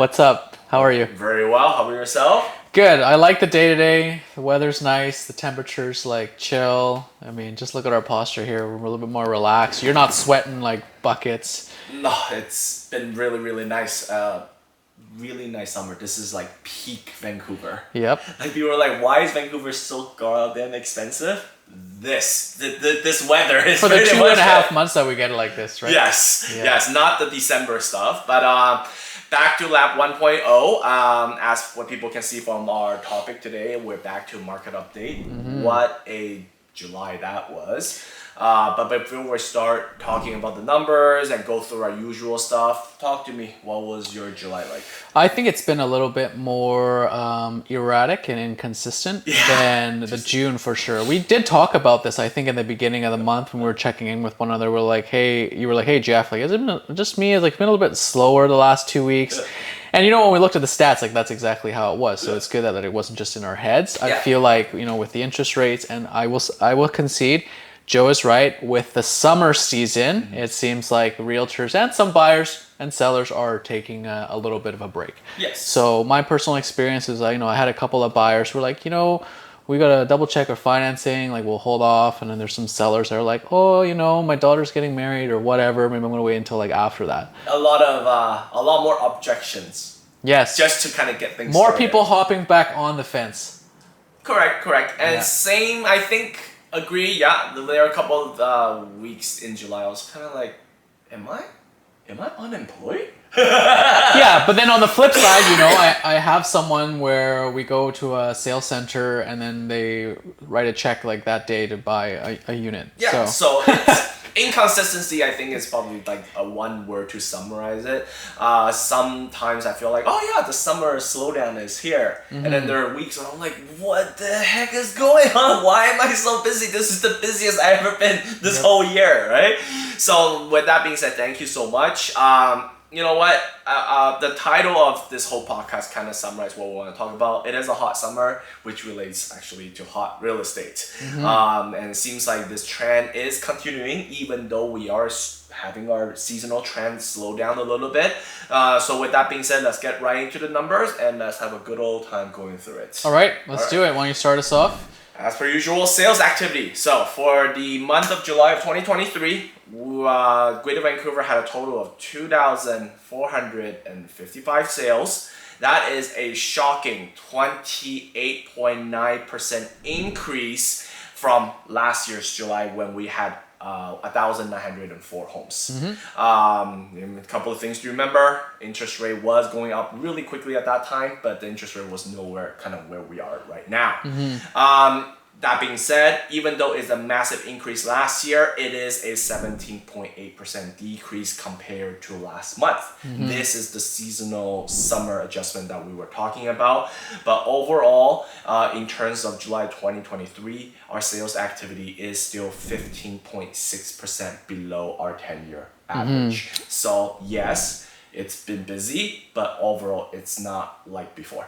What's up? How are you? Very well. How about yourself? Good. I like the day today. The weather's nice. The temperature's like chill. I mean, just look at our posture here. We're a little bit more relaxed. You're not sweating like buckets. No, it's been really nice. Really nice summer. This is like peak Vancouver. Yep. Like people are like, why is Vancouver so goddamn expensive? This weather is For the pretty 2.5 months that we get it like this, right? Yes, Yeah. yes, not the December stuff, but back to Lab 1.0. As what people can see from our topic today, we're back to market update. What a July that was. But before we start talking about the numbers and go through our usual stuff, talk to me. What was your July like? I think it's been a little bit more erratic and inconsistent than the June for sure. We did talk about this, I think, in the beginning of the month when we were checking in with one another. We're like, hey, you were like, hey, Jeff, like, has it been just me? It's like been a little bit slower the last 2 weeks. And you know, when we looked at the stats, like that's exactly how it was. So it's good that it wasn't just in our heads. I feel like, you know, with the interest rates, and I will concede, Joe is right. With the summer season, it seems like realtors and some buyers and sellers are taking a little bit of a break. Yes. So my personal experience is, I had a couple of buyers who were like, we gotta double check our financing. Like we'll hold off, and then there's some sellers that are like, oh, my daughter's getting married or whatever. Maybe I'm gonna wait until like after that. A lot more objections. Yes. Just to kind of get things More started. people hopping back on the fence. Correct. And same, I think, agree, yeah. There are a couple of weeks in July I was kind of like, am I unemployed? Yeah, but then on the flip side, I have someone where we go to a sales center and then they write a check like that day to buy a unit. Yeah, so it's, inconsistency, I think, is probably like a one word to summarize it. Sometimes I feel like, oh yeah, the summer slowdown is here. And then there are weeks where I'm like, what the heck is going on? Why am I so busy? This is the busiest I've ever been this whole year, right? So with that being said, thank you so much. You know what? The title of this whole podcast kind of summarizes what we want to talk about. It is a hot summer, which relates actually to hot real estate. And it seems like this trend is continuing, even though we are having our seasonal trend slow down a little bit. So with that being said, let's get right into the numbers and let's have a good old time going through it. All right, let's do it. Why don't you start us off? As per usual, sales activity. So for the month of July of 2023, Greater Vancouver had a total of 2,455 sales. That is a shocking 28.9% increase from last year's July when we had 1,904 homes. A couple of things to remember. Interest rate was going up really quickly at that time, but the interest rate was nowhere kind of where we are right now. That being said, even though it's a massive increase last year, it is a 17.8% decrease compared to last month. This is the seasonal summer adjustment that we were talking about. But overall, in terms of July 2023, our sales activity is still 15.6% below our 10-year average. So yes, it's been busy, but overall, it's not like before.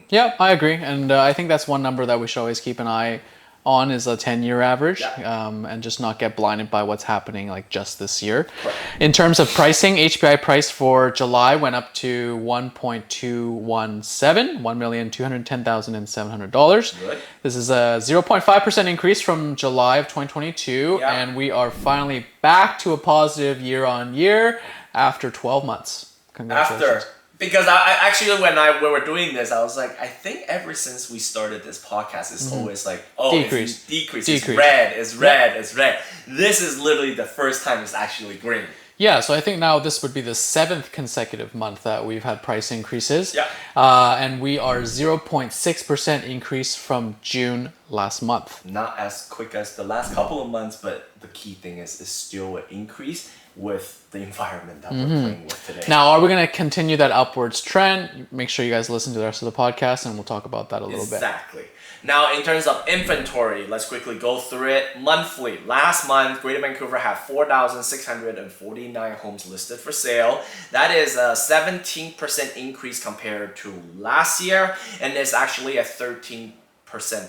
Yeah, I agree. And I think that's one number that we should always keep an eye on is a 10-year average, and just not get blinded by what's happening like just this year. Correct. In terms of pricing, HPI price for July went up to $1.217, $1,210,700. Good. This is a 0.5% increase from July of 2022, and we are finally back to a positive year on year after 12 months. Congratulations. Because I actually, when we were doing this, I was like, I think ever since we started this podcast, it's always like, Decrease. It's decrease. It's red. It's red. This is literally the first time it's actually green. Yeah, so I think now this would be the 7th consecutive month that we've had price increases. Yeah. And we are 0.6% increase from June last month. Not as quick as the last couple of months, but the key thing is it's still an increase with the environment that we're playing with today. Now, are we going to continue that upwards trend? Make sure you guys listen to the rest of the podcast and we'll talk about that a little bit. Exactly. Now, in terms of inventory, let's quickly go through it. Monthly, last month, Greater Vancouver had 4,649 homes listed for sale. That is a 17% increase compared to last year, and it's actually a 13%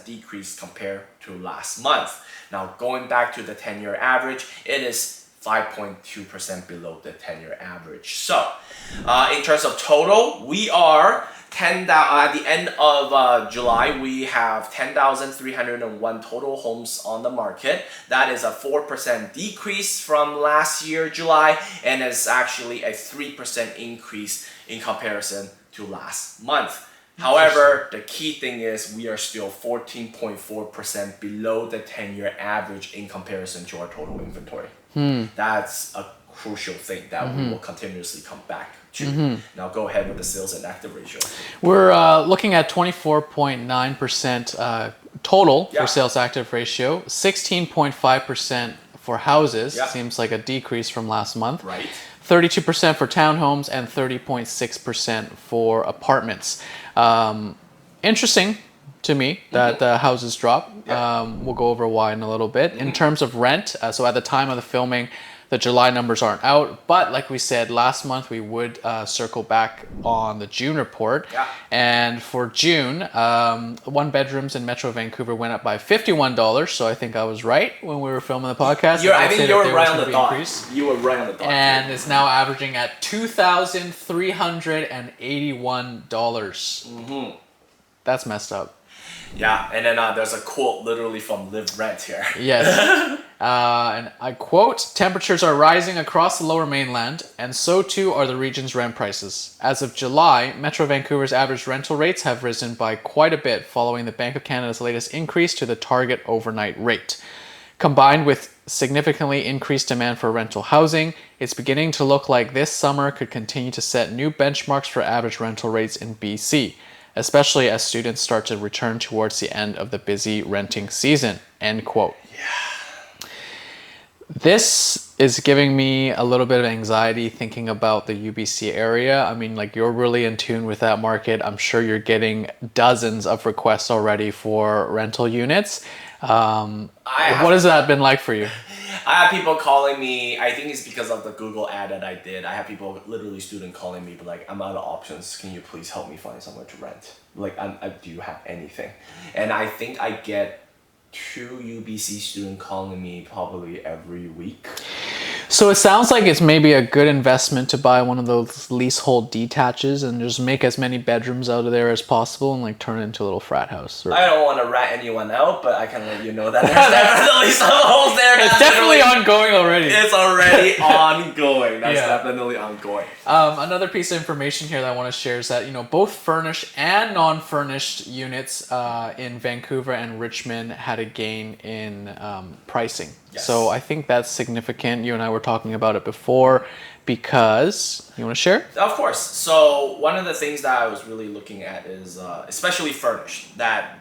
decrease compared to last month. Now, going back to the 10-year average, it is 5.2% below the 10-year average. So, in terms of total, we are at the end of July, we have 10,301 total homes on the market. That is a 4% decrease from last year, July, and is actually a 3% increase in comparison to last month. However, the key thing is we are still 14.4% below the 10-year average in comparison to our total inventory. That's a crucial thing that we will continuously come back to. Now go ahead with the sales and active ratio. We're looking at 24.9% total for sales active ratio, 16.5% for houses. Seems like a decrease from last month. Right. 32% for townhomes and 30.6% for apartments. Interesting to me that the houses drop. We'll go over why in a little bit. In terms of rent, so at the time of the filming, the July numbers aren't out, but like we said last month, we would circle back on the June report. And for June, one bedrooms in Metro Vancouver went up by $51. So I think I was right when we were filming the podcast. I think you were right on the dot. You were right on the dot. And it's now averaging at $2,381. That's messed up. Yeah, and then there's a quote literally from Live Rent here. Yes. And I quote, "Temperatures are rising across the Lower Mainland, and so too are the region's rent prices. As of July, Metro Vancouver's average rental rates have risen by quite a bit following the Bank of Canada's latest increase to the target overnight rate. Combined with significantly increased demand for rental housing, it's beginning to look like this summer could continue to set new benchmarks for average rental rates in BC, especially as students start to return towards the end of the busy renting season." End quote. This is giving me a little bit of anxiety thinking about the UBC area. I mean, like, you're really in tune with that market. I'm sure you're getting dozens of requests already for rental units. What has that been like for you? I have people calling me. I think it's because of the Google ad that I did. I have people, literally student, calling me, but like, "I'm out of options. Can you please help me find somewhere to rent? Like, do you have anything?" And I think I get 2 UBC students calling me probably every week. So it sounds like it's maybe a good investment to buy one of those leasehold detaches and just make as many bedrooms out of there as possible and like turn it into a little frat house. I don't want to rat anyone out, but I can let you know that there's definitely some holes there. It's definitely ongoing already. It's already ongoing. That's definitely ongoing. Another piece of information here that I want to share is that, you know, both furnished and non-furnished units in Vancouver and Richmond had a gain in pricing. Yes. So I think that's significant. You and I were talking about it before, because you want to share? Of course. So one of the things that I was really looking at is especially furnished, that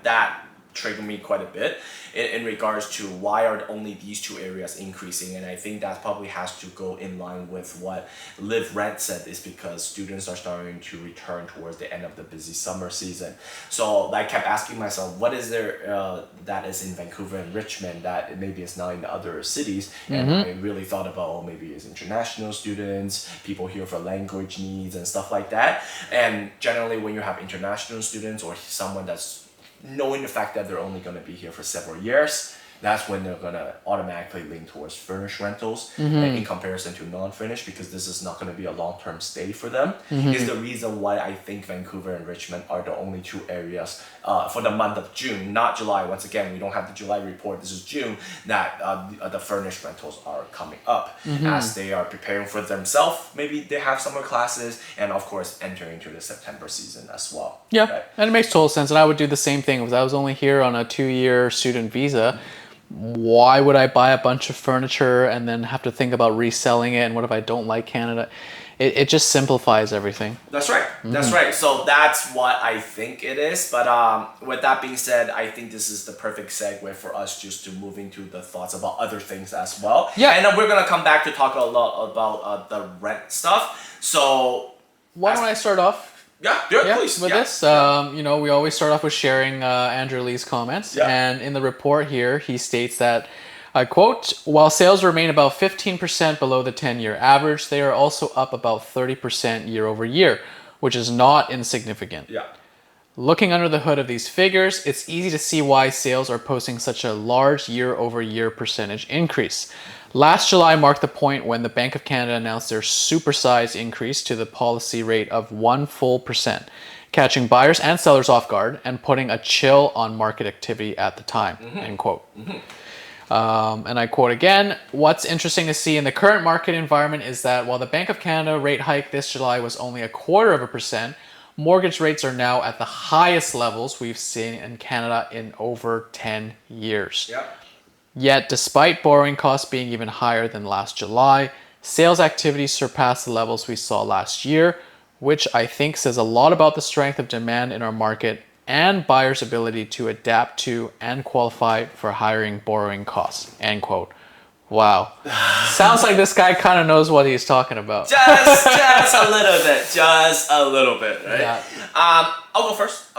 triggered me quite a bit in regards to why are only these two areas increasing. And I think that probably has to go in line with what Live Rent said, is because students are starting to return towards the end of the busy summer season. So I kept asking myself, what is there that is in Vancouver and Richmond that maybe it's not in the other cities? And I really thought about, maybe it's international students, people here for language needs and stuff like that. And generally when you have international students or someone that's knowing the fact that they're only going to be here for several years, that's when they're going to automatically lean towards furnished rentals in comparison to non-furnished, because this is not going to be a long-term stay for them. Is the reason why I think Vancouver and Richmond are the only two areas for the month of June, not July. Once again, we don't have the July report. This is June, that the furnished rentals are coming up as they are preparing for themselves. Maybe they have summer classes, and of course entering into the September season as well. Yeah, right? And it makes total sense. And I would do the same thing. If I was only here on a 2-year student visa, why would I buy a bunch of furniture and then have to think about reselling it? And what if I don't like Canada? It just simplifies everything. That's right. That's right. So that's what I think it is. But with that being said, I think this is the perfect segue for us just to move into the thoughts about other things as well. Yeah. And then we're going to come back to talk a lot about the rent stuff. So why don't I start off? Yeah, please. With this, you know, we always start off with sharing Andrew Lee's comments. Yeah. And in the report here, he states that, I quote, "While sales remain about 15% below the 10-year average, they are also up about 30% year over year, which is not insignificant. Yeah. Looking under the hood of these figures, it's easy to see why sales are posting such a large year-over-year percentage increase. Last July marked the point when the Bank of Canada announced their supersized increase to the policy rate of 1 full percent, catching buyers and sellers off guard and putting a chill on market activity at the time, end quote. And I quote again, what's interesting to see in the current market environment is that while the Bank of Canada rate hike this July was only 0.25%, mortgage rates are now at the highest levels we've seen in Canada in over 10 years. Yep. Yet, despite borrowing costs being even higher than last July, sales activity surpassed the levels we saw last year, which I think says a lot about the strength of demand in our market and buyers' ability to adapt to and qualify for hiring borrowing costs, end quote. Wow. Sounds like this guy kind of knows what he's talking about. Just a little bit. Just a little bit, right? Yeah. I'll go first.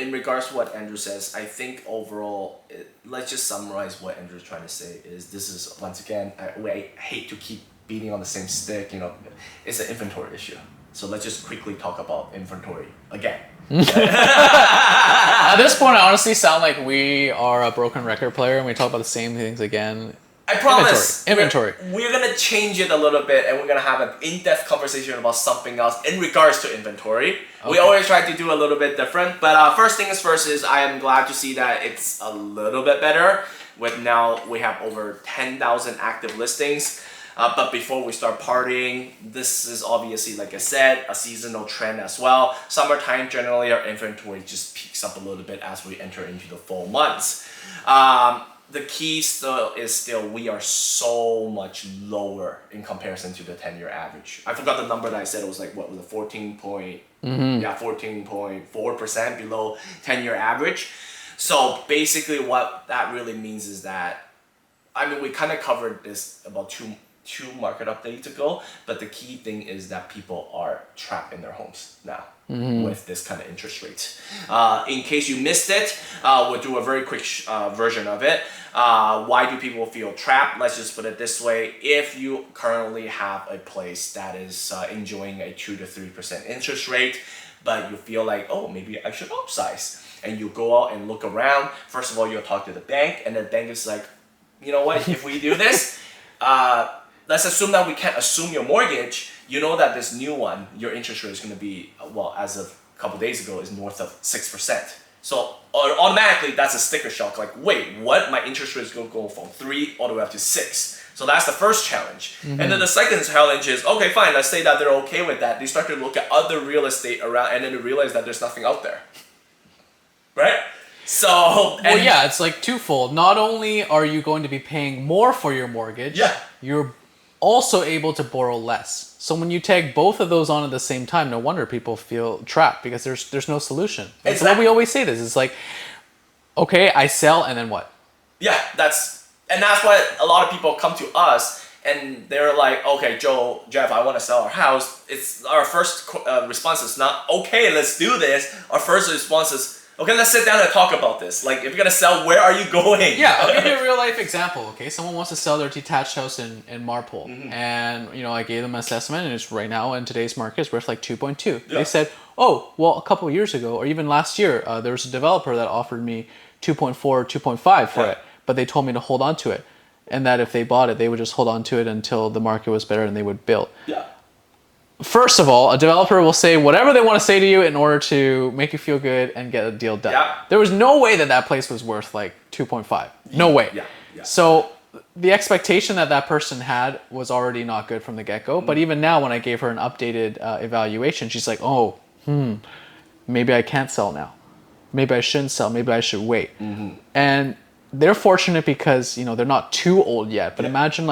In regards to what Andrew says, I think overall, let's just summarize what Andrew's trying to say is this is, once again, I hate to keep beating on the same stick, it's an inventory issue. So let's just quickly talk about inventory again. At this point, I honestly sound like we are a broken record player and we talk about the same things again. I promise. Inventory. We're going to change it a little bit and we're going to have an in-depth conversation about something else in regards to inventory. Okay. We always try to do a little bit different. But first things first is I am glad to see that it's a little bit better. With now we have over 10,000 active listings. But before we start partying, this is obviously, like I said, a seasonal trend as well. Summertime, generally, our inventory just peaks up a little bit as we enter into the fall months. The key is we are so much lower in comparison to the 10-year average. I forgot the number that I said. It was like, what was it, 14.4% below 10-year average. So basically what that really means is that, we kind of covered this about two market updates ago, but the key thing is that people are trapped in their homes now with this kind of interest rate. In case you missed it, we'll do a very quick version of it. Why do people feel trapped? Let's just put it this way. If you currently have a place that is enjoying a 2 to 3% interest rate, but you feel like, oh, maybe I should upsize, and you go out and look around, first of all, you'll talk to the bank, and the bank is like, you know what, if we do this, let's assume that we can't assume your mortgage. You know that this new one, your interest rate is going to be, as of a couple days ago, is north of 6%. So automatically, that's a sticker shock. Like, wait, what? My interest rate is going to go from 3 all the way up to 6. So that's the first challenge. And then the second challenge is, okay, fine, let's say that they're okay with that. They start to look at other real estate around, and then they realize that there's nothing out there. Right? So, it's like twofold. Not only are you going to be paying more for your mortgage, you're also able to borrow less. So when you tag both of those on at the same time, no wonder people feel trapped because there's no solution. That's why we always say this. It's like, okay, I sell and then what? Yeah, that's why a lot of people come to us and they're like, okay, Jeff, I want to sell our house. It's our first response is not, okay, let's do this. Our first response is, okay, let's sit down and talk about this. Like, if you're gonna sell, where are you going? Yeah, I'll give you a real life example. Okay, someone wants to sell their detached house in Marpole, and I gave them an assessment, and it's right now in today's market it's worth like 2.2. Yeah. They said, oh, well, a couple of years ago, or even last year, there was a developer that offered me 2.4 or 2.5 for it, but they told me to hold on to it, and that if they bought it, they would just hold on to it until the market was better and they would build. Yeah. First of all, a developer will say whatever they want to say to you in order to make you feel good and get a deal done. Yeah. There was no way that place was worth like 2.5. No way. Yeah. So the expectation that person had was already not good from the get-go. But even now, when I gave her an updated evaluation, she's like, oh, maybe I can't sell now. Maybe I shouldn't sell. Maybe I should wait. And they're fortunate because, they're not too old yet. But imagine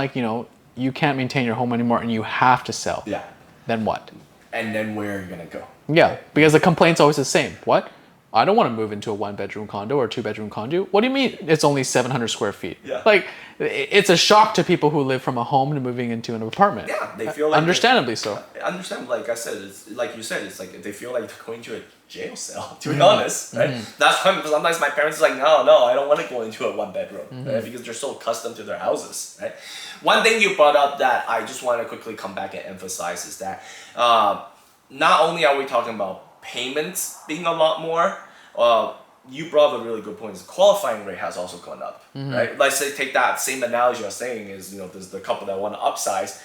you can't maintain your home anymore and you have to sell. Yeah. Then what? And then where are you going to go? Yeah, because the complaint's always the same. What? I don't want to move into a 1-bedroom condo or a 2-bedroom condo. What do you mean it's only 700 square feet? Yeah. Like, it's a shock to people who live from a home to moving into an apartment. Yeah, they feel like... Understandably so. Understandably, like I said, it's like you said, it's like they feel like they're going to a jail cell, to be honest, right? That's why sometimes my parents are like, no, I don't want to go into a 1-bedroom, right? Because they're so accustomed to their houses, right? One thing you brought up that I just want to quickly come back and emphasize is that not only are we talking about payments being a lot more, you brought up a really good point. The qualifying rate has also gone up, right? Let's say take that same analogy I was saying is, there's the couple that want to upsize.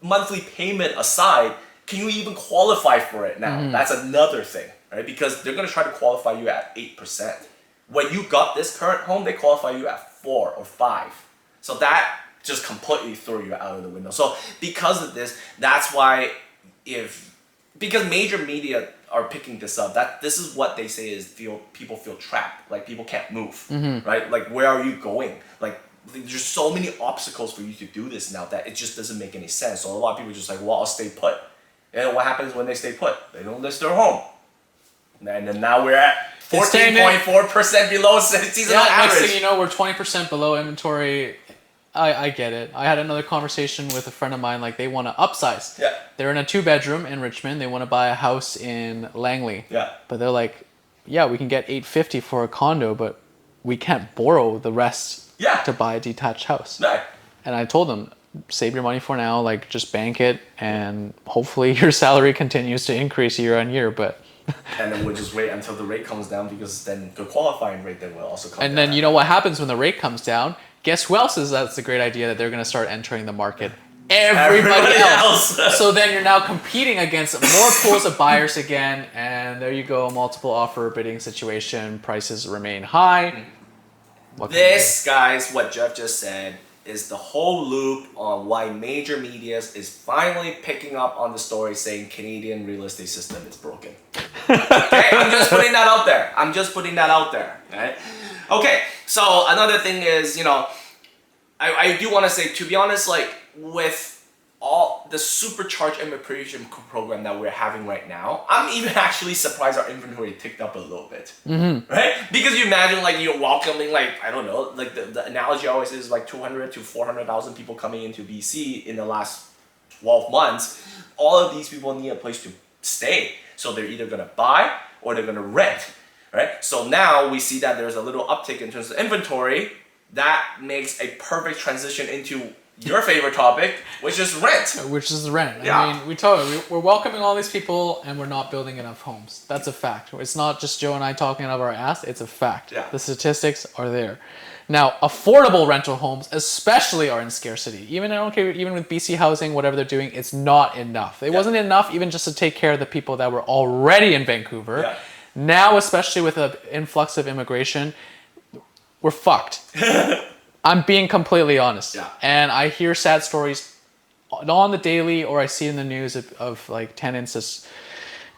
Monthly payment aside, can you even qualify for it now? That's another thing, right? Because they're going to try to qualify you at 8%. When you got this current home, they qualify you at 4 or 5. So that just completely threw you out of the window. So because of this, that's why because major media are picking this up, that this is what they say is people feel trapped. Like people can't move, right? Like where are you going? Like there's so many obstacles for you to do this now that it just doesn't make any sense. So a lot of people are just like, well, I'll stay put. And what happens when they stay put? They don't list their home. And then now we're at 14.4% below seasonal average. Next thing you know, we're 20% below inventory. I get it. I had another conversation with a friend of mine, like they want to upsize. Yeah. They're in a 2-bedroom in Richmond. They want to buy a house in Langley. Yeah. But they're like, yeah, we can get $850 for a condo, but we can't borrow the rest to buy a detached house. No. And I told them, save your money for now, like just bank it, and hopefully your salary continues to increase year on year. But and then we'll just wait until the rate comes down, because then the qualifying rate then will also come down. And then you know what happens when the rate comes down? Guess who else says that's a great idea, that they're going to start entering the market? Everybody else. So then you're now competing against more pools of buyers again, and there you go, multiple offer bidding situation, prices remain high. This, guys, what Jeff just said, is the whole loop on why major media is finally picking up on the story saying Canadian real estate system is broken. Okay, I'm just putting that out there. Right? Okay, so another thing is, I do want to say, to be honest, like with all the supercharged immigration program that we're having right now, I'm even actually surprised our inventory ticked up a little bit, right? Because you imagine like you're welcoming, like, I don't know, like the analogy always is like 200 to 400,000 people coming into BC in the last 12 months. All of these people need a place to stay. So they're either going to buy or they're going to rent, right? So now we see that there's a little uptick in terms of inventory. That makes a perfect transition into your favorite topic, which is rent. Yeah. I mean, we're welcoming all these people and we're not building enough homes. That's a fact. It's not just Joe and I talking out of our ass. It's a fact. Yeah. The statistics are there. Now, affordable rental homes especially are in scarcity. Even with BC Housing, whatever they're doing, it's not enough. It wasn't enough even just to take care of the people that were already in Vancouver. Yeah. Now, especially with an influx of immigration, we're fucked. I'm being completely honest. Yeah. And I hear sad stories on the daily, or I see in the news of like tenants.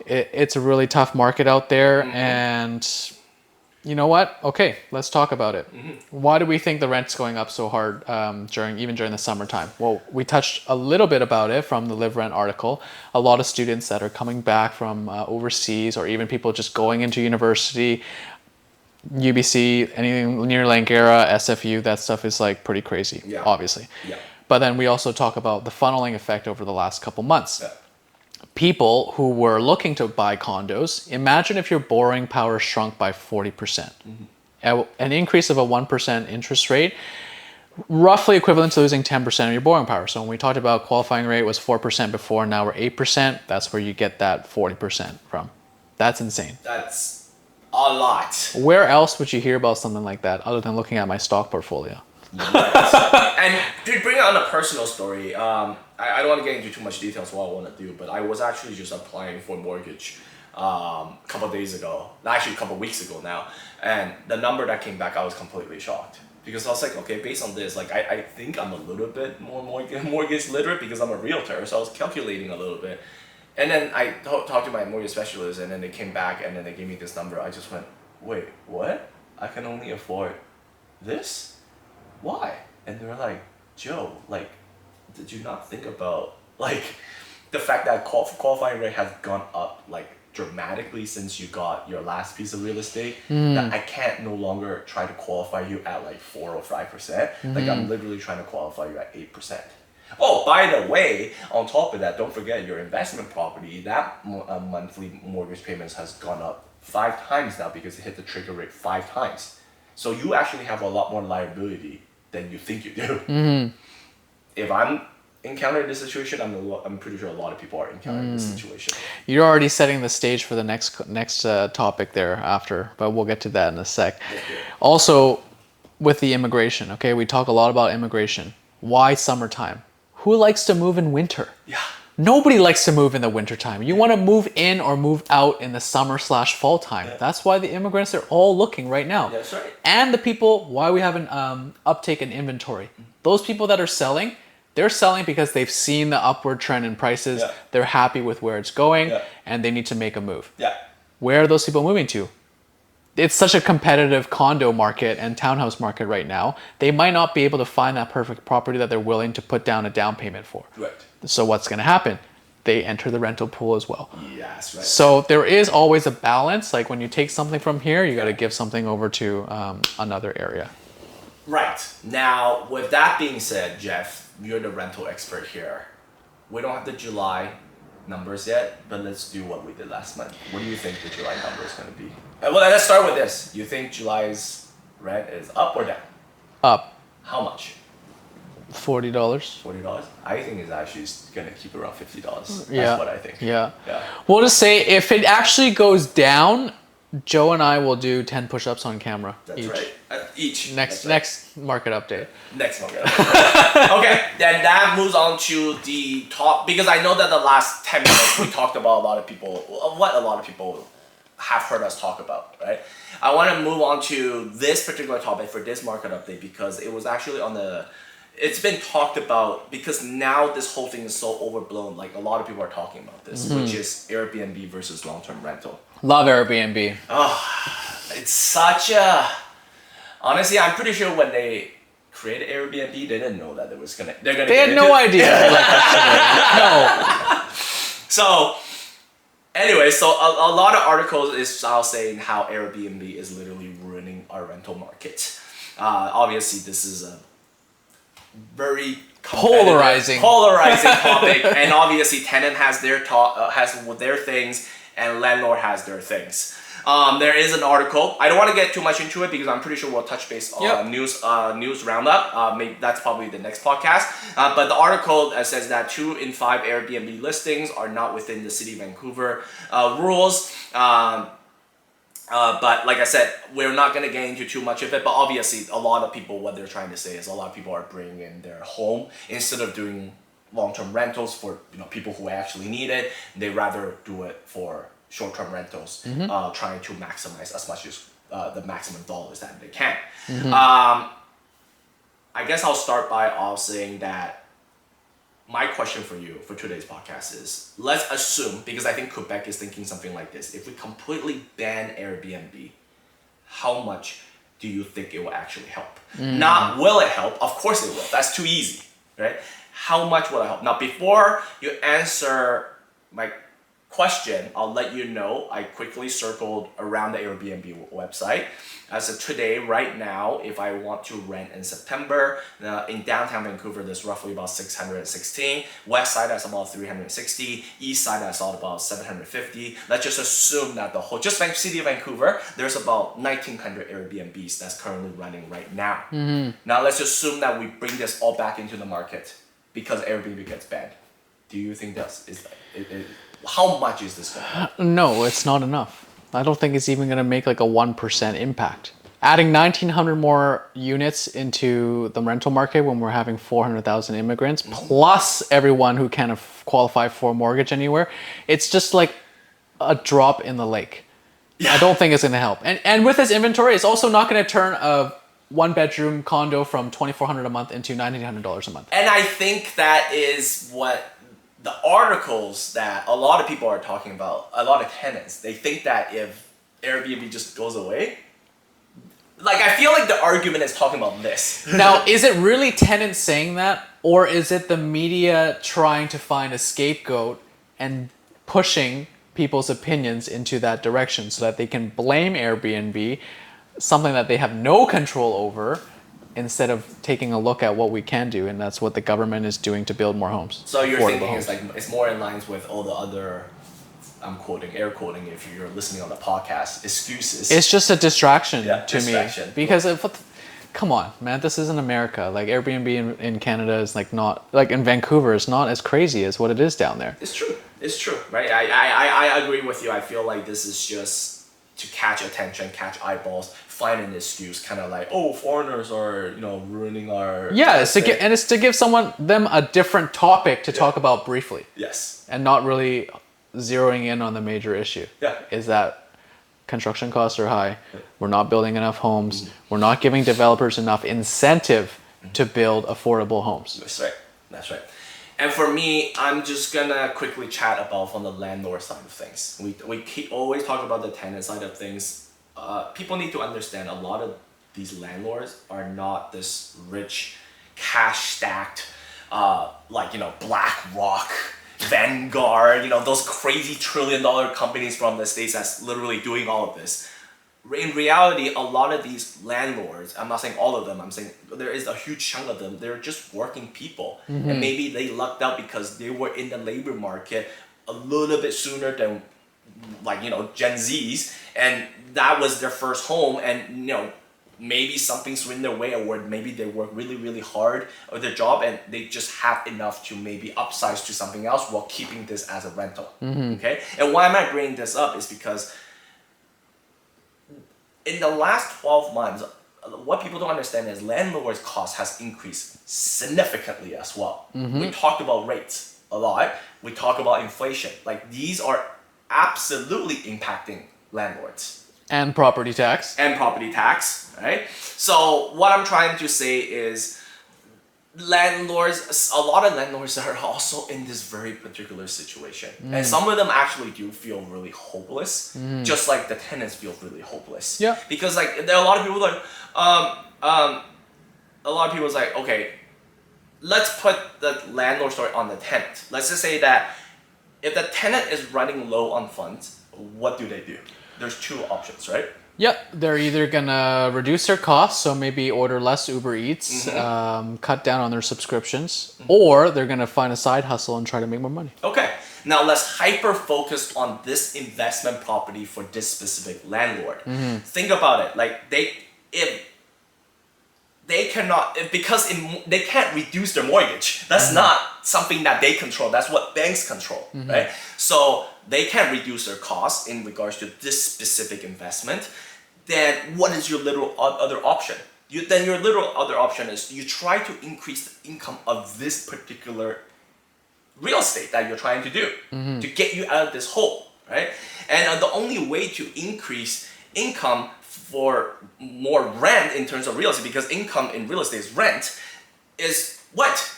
It's a really tough market out there. And you know what? Okay, let's talk about it. Why do we think the rent's going up so hard during the summertime? Well, we touched a little bit about it from the Live Rent article. A lot of students that are coming back from overseas, or even people just going into university, UBC, anything near Langara, SFU, that stuff is like pretty crazy, obviously. Yeah. But then we also talk about the funneling effect over the last couple months. Yeah. People who were looking to buy condos, imagine if your borrowing power shrunk by 40%. An increase of a 1% interest rate, roughly equivalent to losing 10% of your borrowing power. So when we talked about qualifying rate was 4% before, now we're 8%, that's where you get that 40% from. That's insane. That's a lot. Where else would you hear about something like that other than looking at my stock portfolio? Right. And to bring on a personal story, I don't want to get into too much details what I want to do, but I was actually just applying for a mortgage a couple of days ago, actually a couple of weeks ago now, and the number that came back, I was completely shocked. Because I was like, okay, based on this, like I think I'm a little bit more mortgage literate because I'm a realtor, so I was calculating a little bit. And then I talked to my mortgage specialist, and then they came back and then they gave me this number. I just went, wait, what? I can only afford this? Why? And they're like, Joe, like, did you not think about like the fact that qualifying rate has gone up like dramatically since you got your last piece of real estate? That I can't no longer try to qualify you at like 4 or 5%. Like I'm literally trying to qualify you at 8%. Oh, by the way, on top of that, don't forget your investment property, that monthly mortgage payments has gone up 5 times now because it hit the trigger rate 5 times. So you actually have a lot more liability than you think you do. If I'm encountered this situation. I'm pretty sure a lot of people are encountering this situation. You're already setting the stage for the next topic there after, but we'll get to that in a sec. Also, with the immigration, okay, we talk a lot about immigration. Why summertime? Who likes to move in winter? Yeah. Nobody likes to move in the wintertime. You want to move in or move out in the summer/fall time. Yeah. That's why the immigrants are all looking right now. That's right. And the people, why we have an uptake in inventory. Those people that are selling, they're selling because they've seen the upward trend in prices. Yeah. They're happy with where it's going, and they need to make a move. Yeah. Where are those people moving to? It's such a competitive condo market and townhouse market right now. They might not be able to find that perfect property that they're willing to put down a down payment for. Right. So what's going to happen? They enter the rental pool as well. Yes, right. So there is always a balance. Like when you take something from here, you got to give something over to another area. Right. Now, with that being said, Jeff, you're the rental expert here. We don't have the July numbers yet, but let's do what we did last month. What do you think the July number is going to be? Well, let's start with this. You think July's rent is up or down? Up. How much? $40. $40? I think it's actually going to keep around $50. That's what I think. Yeah. We'll just say if it actually goes down, Joe and I will do 10 push-ups on camera. That's right. Each. Next market update. Next market update. Okay, then that moves on to the top, because I know that the last 10 minutes we talked about what a lot of people have heard us talk about, right? I want to move on to this particular topic for this market update because it was actually it's been talked about because now this whole thing is so overblown. Like a lot of people are talking about this, which is Airbnb versus long-term rental. Love Airbnb. Oh, it's such a... Honestly, I'm pretty sure when they created Airbnb, they didn't know that they had no idea. No. So, anyway, so a lot of articles is now saying how Airbnb is literally ruining our rental market. Obviously, this is a very polarizing topic, and obviously tenant has their things and landlord has their things. There is an article. I don't want to get too much into it because I'm pretty sure we'll touch base on news roundup. Maybe that's probably the next podcast. But the article says that 2 in 5 Airbnb listings are not within the City of Vancouver rules. But like I said, we're not going to get into too much of it. But obviously, a lot of people, what they're trying to say is a lot of people are bringing in their home instead of doing long-term rentals for people who actually need it. They rather do it for short-term rentals, trying to maximize as much as the maximum dollars that they can. I guess I'll start by saying that my question for you for today's podcast is, let's assume, because I think Quebec is thinking something like this, if we completely ban Airbnb, how much do you think it will actually help? Not will it help, of course it will, that's too easy, right? How much will it help? Now, before you answer my question, I'll let you know I quickly circled around the Airbnb website. As of today, right now, if I want to rent in September, in downtown Vancouver, there's roughly about 616. West side, that's about 360. East side, that's all about 750. Let's just assume that the whole, just like City of Vancouver, there's about 1,900 Airbnbs that's currently running right now. Now, let's assume that we bring this all back into the market because Airbnb gets banned. Do you think how much is this going to help? No, it's not enough. I don't think it's even going to make like a 1% impact. Adding 1,900 more units into the rental market when we're having 400,000 immigrants, plus everyone who can qualify for a mortgage anywhere, it's just like a drop in the lake. Yeah. I don't think it's going to help. And with this inventory, it's also not going to turn a 1-bedroom condo from $2,400 a month into $1,900 a month. And I think that is what the articles that a lot of people are talking about, a lot of tenants, they think that if Airbnb just goes away, like I feel like the argument is talking about this. Now, is it really tenants saying that, or is it the media trying to find a scapegoat and pushing people's opinions into that direction so that they can blame Airbnb, something that they have no control over, instead of taking a look at what we can do, and that's what the government is doing to build more homes. So you're thinking it's more in lines with all the other, I'm quoting, air quoting, if you're listening on the podcast, excuses. It's just a distraction to me. Because come on, man, this isn't America. Like Airbnb in Canada is like not, like in Vancouver is not as crazy as what it is down there. It's true. It's true, right? I agree with you. I feel like this is just to catch attention, catch eyeballs, find an excuse, kind of like, oh, foreigners are, ruining our... Yeah, it's to give them a different topic to talk about briefly. Yes. And not really zeroing in on the major issue. Yeah. Is that construction costs are high. We're not building enough homes. We're not giving developers enough incentive to build affordable homes. That's right. That's right. And for me, I'm just gonna quickly chat about from the landlord side of things. We always talk about the tenant side of things. People need to understand a lot of these landlords are not this rich, cash stacked, BlackRock, Vanguard, those crazy $1 trillion companies from the States that's literally doing all of this. In reality, a lot of these landlords, I'm not saying all of them, I'm saying there is a huge chunk of them, they're just working people. And maybe they lucked out because they were in the labor market a little bit sooner than Gen Zs, and that was their first home, and maybe something's in their way, or maybe they work really, really hard at their job and they just have enough to maybe upsize to something else while keeping this as a rental. Okay? And why am I bringing this up is because in the last 12 months, what people don't understand is landlord's cost has increased significantly as well. We talked about rates a lot. We talk about inflation. Like, these are absolutely impacting landlords. And property tax. Right? So what I'm trying to say is a lot of landlords are also in this very particular situation. And some of them actually do feel really hopeless, just like the tenants feel really hopeless. Yeah. Because there are a lot of people like, okay, let's put the landlord story on the tenant. Let's just say that if the tenant is running low on funds, what do? There's two options, right? Yep, they're either gonna reduce their costs, so maybe order less Uber Eats, cut down on their subscriptions, or they're gonna find a side hustle and try to make more money. Okay, now let's hyper focus on this investment property for this specific landlord. Think about it, they can't reduce their mortgage. That's not something that they control. That's what banks control, right? So they can't reduce their costs in regards to this specific investment. Then what is your little other option? Your little other option is you try to increase the income of this particular real estate that you're trying to do to get you out of this hole, right? And the only way to increase income for more rent in terms of real estate, because income in real estate is rent, is what?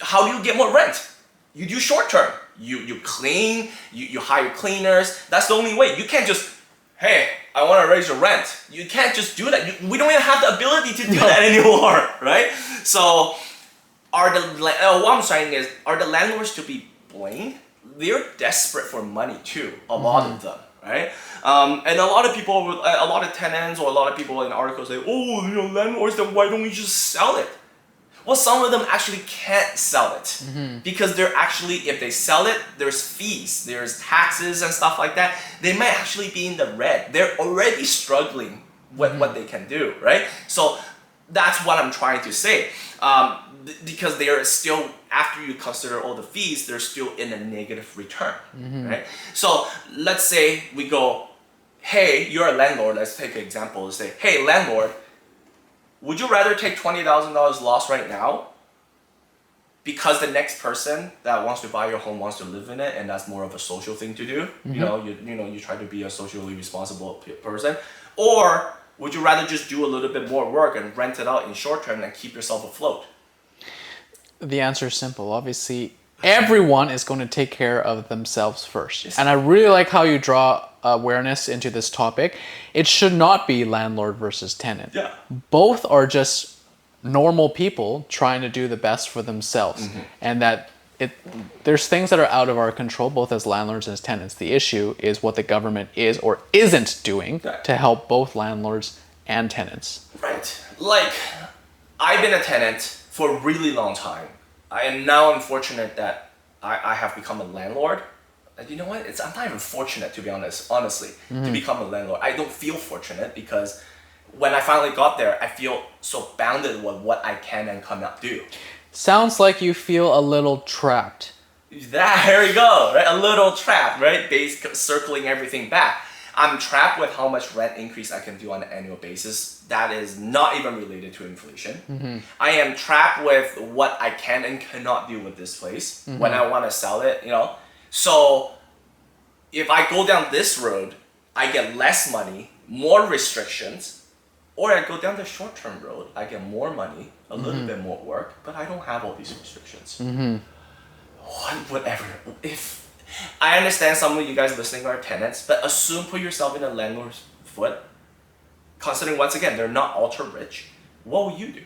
How do you get more rent? You do short term. You clean, you hire cleaners. That's the only way. You can't just, hey, I want to raise your rent. You can't just do that. We don't even have the ability to do that anymore, right? So what I'm saying is, are the landlords to be blamed? They're desperate for money too, a lot of them. Right? And a lot of tenants or a lot of people in articles say, oh, landlords, then why don't we just sell it? Well, some of them actually can't sell it because they're actually, if they sell it, there's fees, there's taxes and stuff like that. They might actually be in the red. They're already struggling with what they can do, right? So that's what I'm trying to say. Because they are still, after you consider all the fees, they're still in a negative return, right? So let's say we go, hey, you're a landlord. Let's take an example and say, hey, landlord, would you rather take $20,000 loss right now because the next person that wants to buy your home wants to live in it, and that's more of a social thing to do? You try to be a socially responsible person, or would you rather just do a little bit more work and rent it out in short term and keep yourself afloat? The answer is simple. Obviously, everyone is going to take care of themselves first. Yes. And I really like how you draw awareness into this topic. It should not be landlord versus tenant. Yeah. Both are just normal people trying to do the best for themselves. And that there's things that are out of our control, both as landlords and as tenants. The issue is what the government is or isn't doing to help both landlords and tenants. Right. Like, I've been a tenant for a really long time. I am now unfortunate that I have become a landlord. And you know what? I'm not even fortunate, to be honest, honestly, to become a landlord. I don't feel fortunate because when I finally got there, I feel so bounded with what I can and cannot do. Sounds like you feel a little trapped. There we go, right? A little trapped, right? Circling everything back. I'm trapped with how much rent increase I can do on an annual basis. That is not even related to inflation. I am trapped with what I can and cannot do with this place when I want to sell it, you know? So if I go down this road, I get less money, more restrictions, or I go down the short-term road, I get more money, a little bit more work, but I don't have all these restrictions. Whatever. If I understand some of you guys listening are tenants, but put yourself in a landlord's foot. Considering once again, they're not ultra rich. What will you do?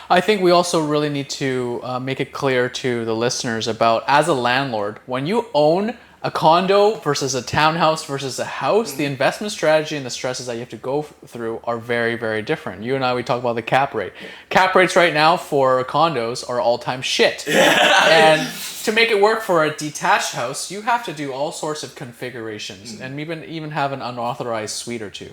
I think we also really need to make it clear to the listeners about, as a landlord, when you own a condo versus a townhouse versus a house, the investment strategy and the stresses that you have to go through are very, very different. You and I, we talk about the cap rate. Cap rates right now for condos are all-time shit. And to make it work for a detached house, you have to do all sorts of configurations and even have an unauthorized suite or two.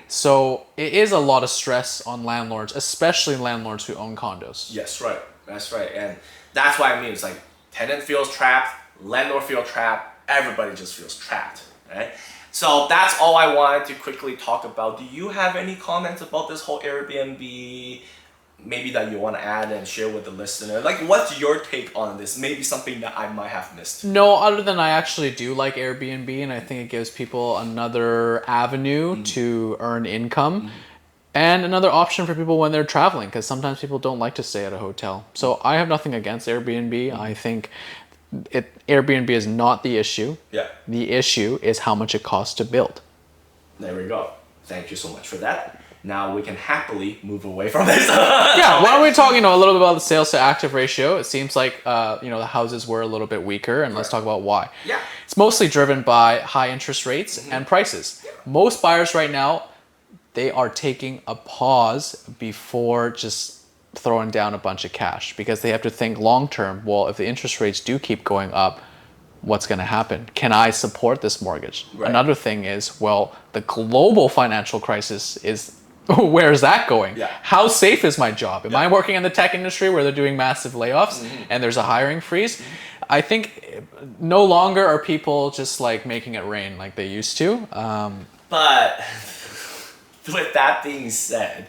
So it is a lot of stress on landlords, especially landlords who own condos. Yes, right. That's right. And that's what I mean. It's like tenant feels trapped, landlord feels trapped, everybody just feels trapped, right? So that's all I wanted to quickly talk about. Do you have any comments about this whole Airbnb, maybe that you want to add and share with the listener? Like, what's your take on this? Maybe something that I might have missed. No, other than I actually do like Airbnb, and I think it gives people another avenue to earn income. And another option for people when they're traveling, because sometimes people don't like to stay at a hotel. So I have nothing against Airbnb. I think Airbnb is not the issue. Yeah. The issue is how much it costs to build. There we go. Thank you so much for that. Now we can happily move away from this. Yeah, why don't we talk, a little bit about the sales to active ratio? It seems like, the houses were a little bit weaker, and let's talk about why. Yeah. It's mostly driven by high interest rates and prices. Yeah. Most buyers right now, they are taking a pause before just throwing down a bunch of cash, because they have to think long term. Well, if the interest rates do keep going up, what's going to happen? Can I support this mortgage? Right. Another thing is, well, the global financial crisis is, where is that going? Yeah. How safe is my job? Am I working in the tech industry where they're doing massive layoffs and there's a hiring freeze? I think no longer are people just like making it rain like they used to. But with that being said,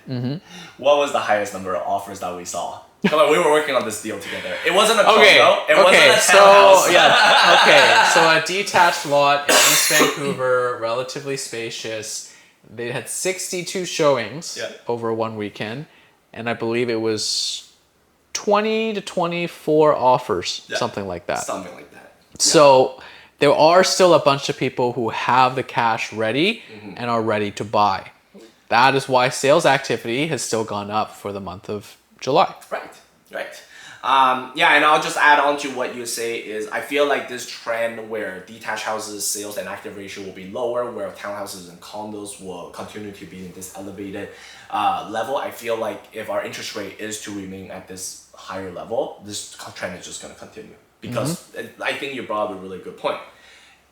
what was the highest number of offers that we saw? Come on, we were working on this deal together. It wasn't a condo. It wasn't a townhouse. So a detached lot in East Vancouver, relatively spacious. They had 62 showings over one weekend, and I believe it was 20 to 24 offers, something like that. Something like that. So there are still a bunch of people who have the cash ready and are ready to buy. That is why sales activity has still gone up for the month of July. Right. And I'll just add on to what you say is I feel like this trend where detached houses sales and active ratio will be lower, where townhouses and condos will continue to be in this elevated level. I feel like if our interest rate is to remain at this higher level, this trend is just going to continue. Because I think you brought up a really good point.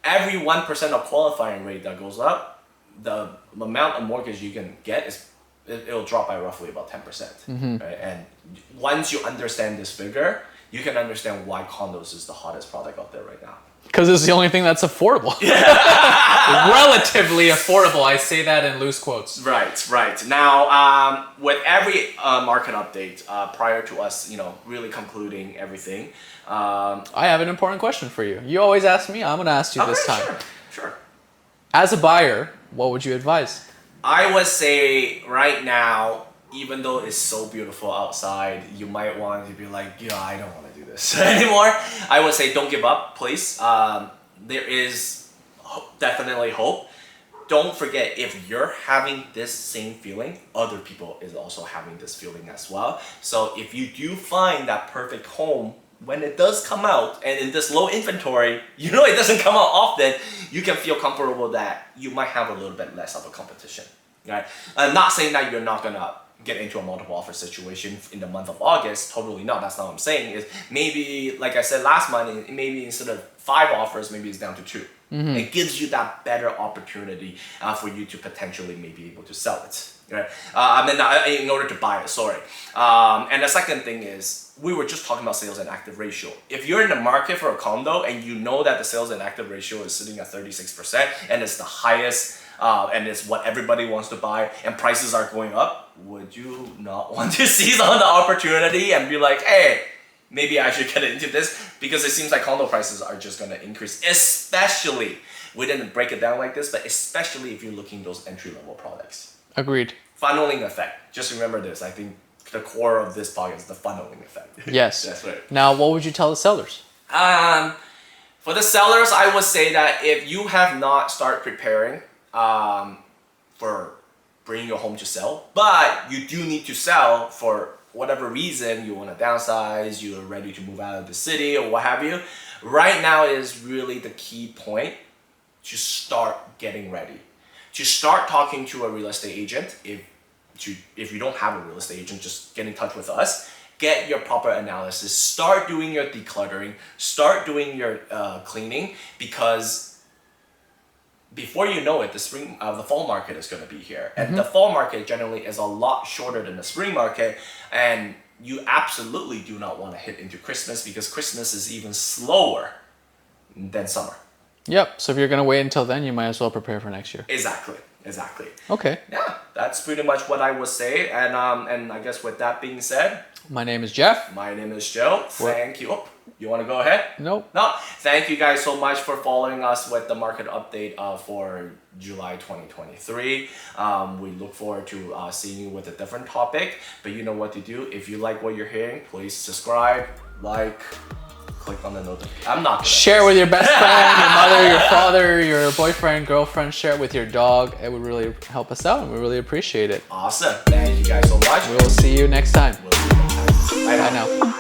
Every 1% of qualifying rate that goes up, the amount of mortgage you can get it'll drop by roughly about 10%. Right? And once you understand this figure, you can understand why condos is the hottest product out there right now. Because it's the only thing that's affordable. Relatively affordable. I say that in loose quotes. Right. Now, with every market update, prior to us, really concluding everything, I have an important question for you. You always ask me. I'm going to ask you this time. Sure. As a buyer, what would you advise? I would say right now, even though it's so beautiful outside, you might want to be like, I don't want to do this anymore. I would say don't give up, please. There is definitely hope. Don't forget, if you're having this same feeling, other people is also having this feeling as well. So if you do find that perfect home, when it does come out, and in this low inventory, it doesn't come out often, you can feel comfortable that you might have a little bit less of a competition, right? I'm not saying that you're not gonna get into a multiple offer situation in the month of August, totally not. That's not what I'm saying. Is maybe, like I said last month, maybe instead of 5 offers, maybe it's down to 2. It gives you that better opportunity for you to potentially maybe able to sell it. Right? In order to buy it, sorry. And the second thing is, we were just talking about sales and active ratio. If you're in the market for a condo and you know that the sales and active ratio is sitting at 36% and it's the highest and it's what everybody wants to buy and prices are going up, would you not want to seize on the opportunity and be like, hey, maybe I should get into this? Because it seems like condo prices are just going to increase, especially, we didn't break it down like this, but especially if you're looking at those entry-level products. Agreed. Funneling effect. Just remember this. I think the core of this podcast is the funneling effect. Yes. That's right. Now, what would you tell the sellers? For the sellers, I would say that if you have not started preparing for bringing your home to sell, but you do need to sell for whatever reason, you want to downsize, you're ready to move out of the city or what have you, right now is really the key point to start getting ready. To start talking to a real estate agent. If you don't have a real estate agent, just get in touch with us. Get your proper analysis. Start doing your decluttering. Start doing your cleaning, because before you know it, the fall market is going to be here. And the fall market generally is a lot shorter than the spring market. And you absolutely do not want to hit into Christmas, because Christmas is even slower than summer. Yep. So if you're going to wait until then, you might as well prepare for next year. Exactly. Okay. Yeah, that's pretty much what I would say. And I guess with that being said, My name is Jeff. my name is Joe. Thank you. Oh, you want to go ahead? Nope. No. Thank you guys so much for following us with the market update for July 2023. We look forward to seeing you with a different topic. But you know what to do. If you like what you're hearing, please subscribe, like, click on the notification. I'm not gonna Share with your best friend, your mother, your father, your boyfriend, girlfriend. Share it with your dog. It would really help us out, and we really appreciate it. Awesome. Thank you guys so much. We'll see you next time. We'll see you next time. Bye Bye now.